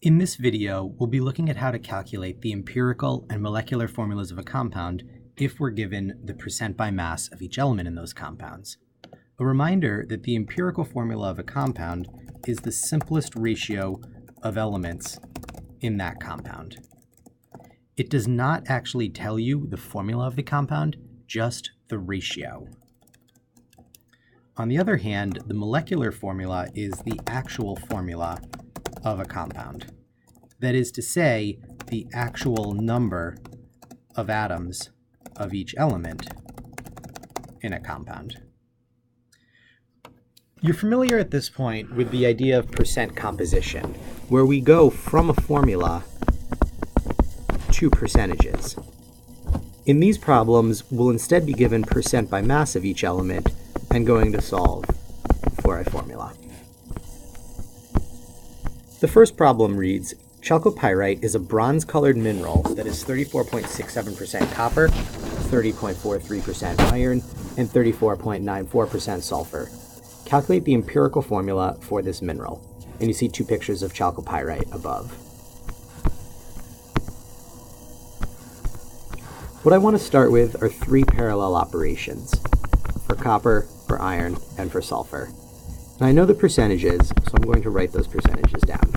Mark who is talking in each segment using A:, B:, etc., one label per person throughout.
A: In this video, we'll be looking at how to calculate the empirical and molecular formulas of a compound if we're given the percent by mass of each element in those compounds. A reminder that the empirical formula of a compound is the simplest ratio of elements in that compound. It does not actually tell you the formula of the compound, just the ratio. On the other hand, the molecular formula is the actual formula of a compound. That is to say, the actual number of atoms of each element in a compound. You're familiar at this point with the idea of percent composition, where we go from a formula to percentages. In these problems, we'll instead be given percent by mass of each element and going to solve for a formula. The first problem reads, chalcopyrite is a bronze-colored mineral that is 34.67% copper, 30.43% iron, and 34.94% sulfur. Calculate the empirical formula for this mineral. And you see two pictures of chalcopyrite above. What I want to start with are three parallel operations for copper, for iron, and for sulfur. And I know the percentages, so I'm going to write those percentages down.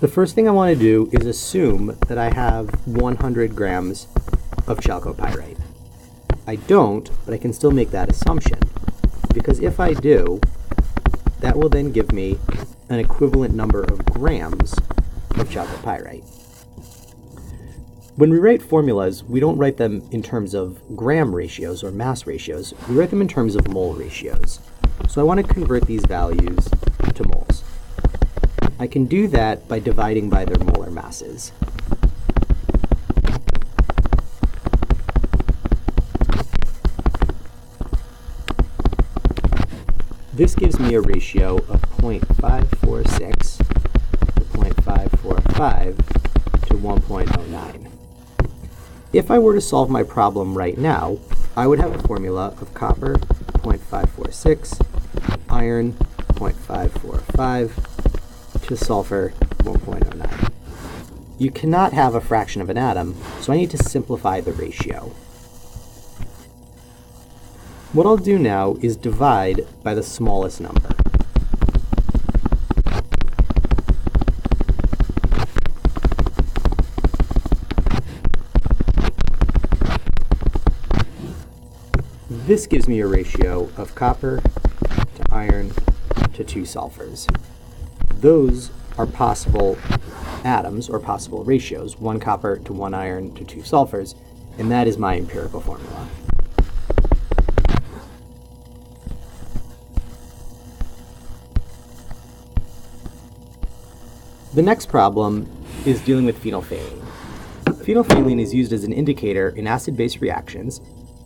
A: The first thing I want to do is assume that I have 100 grams of chalcopyrite. I don't, but I can still make that assumption, because if I do, that will then give me an equivalent number of grams of chalcopyrite. When we write formulas, we don't write them in terms of gram ratios or mass ratios. We write them in terms of mole ratios. So I want to convert these values to moles. I can do that by dividing by their molar masses. This gives me a ratio of 0.546 to 0.545 to 1.09. If I were to solve my problem right now, I would have a formula of copper 0.546, iron 0.545, to sulfur 1.09. You cannot have a fraction of an atom, so I need to simplify the ratio. What I'll do now is divide by the smallest number. This gives me a ratio of copper to iron to 2 sulfurs. Those are possible atoms or possible ratios, 1 copper to 1 iron to 2 sulfurs, and that is my empirical formula. The next problem is dealing with phenolphthalein. Phenolphthalein is used as an indicator in acid-base reactions,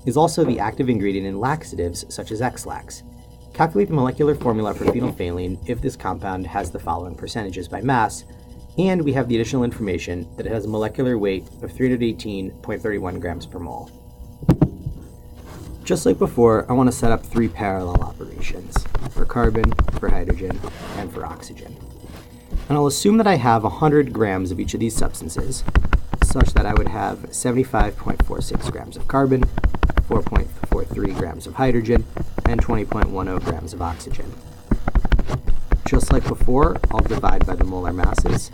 A: is also the active ingredient in laxatives such as X-Lax. Calculate the molecular formula for phenolphthalein if this compound has the following percentages by mass, and we have the additional information that it has a molecular weight of 318.31 grams per mole. Just like before, I want to set up three parallel operations for carbon, for hydrogen, and for oxygen. And I'll assume that I have 100 grams of each of these substances, such that I would have 75.46 grams of carbon, 4.43 grams of hydrogen, and 20.10 grams of oxygen. Just like before, I'll divide by the molar masses,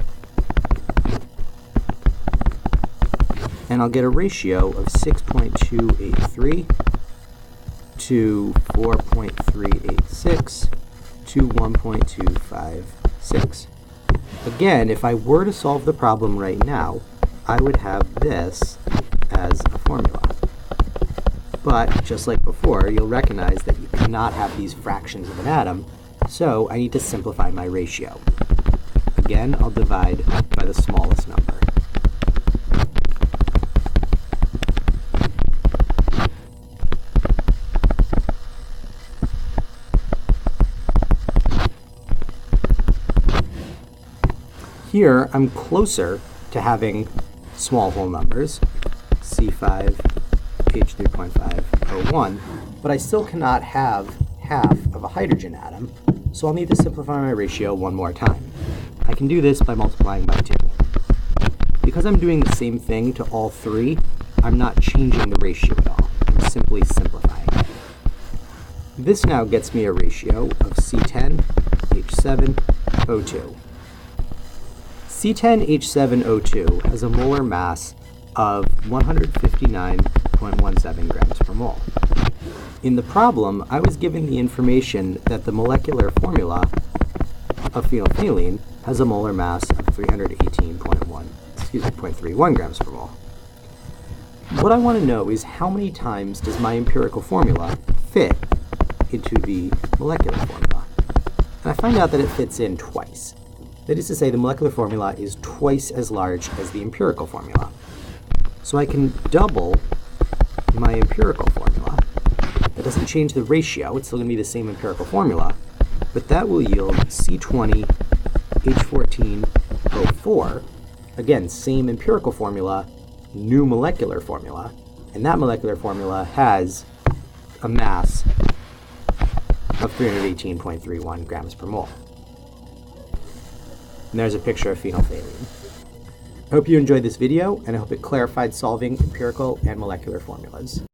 A: and I'll get a ratio of 6.283 to 4.386 to 1.256. Again, if I were to solve the problem right now, I would have this as a formula. But just like before, you'll recognize that you cannot have these fractions of an atom, so I need to simplify my ratio. Again, I'll divide by the smallest number. Here, I'm closer to having small whole numbers, C5, H3.501, but I still cannot have half of a hydrogen atom, so I'll need to simplify my ratio one more time. I can do this by multiplying by 2. Because I'm doing the same thing to all three, I'm not changing the ratio at all. I'm simply simplifying. This now gets me a ratio of C10H7O2. C10H7O2 has a molar mass of 159.17 grams per mole. In the problem, I was given the information that the molecular formula of phenolphthalein has a molar mass of 0.31 grams per mole. What I want to know is how many times does my empirical formula fit into the molecular formula? And I find out that it fits in twice. That is to say, the molecular formula is twice as large as the empirical formula. So I can double my empirical formula. That doesn't change the ratio, it's still going to be the same empirical formula, but that will yield C20H14O4. Again, same empirical formula, new molecular formula, and that molecular formula has a mass of 318.31 grams per mole. And there's a picture of phenolphthalein. I hope you enjoyed this video, and I hope it clarified solving empirical and molecular formulas.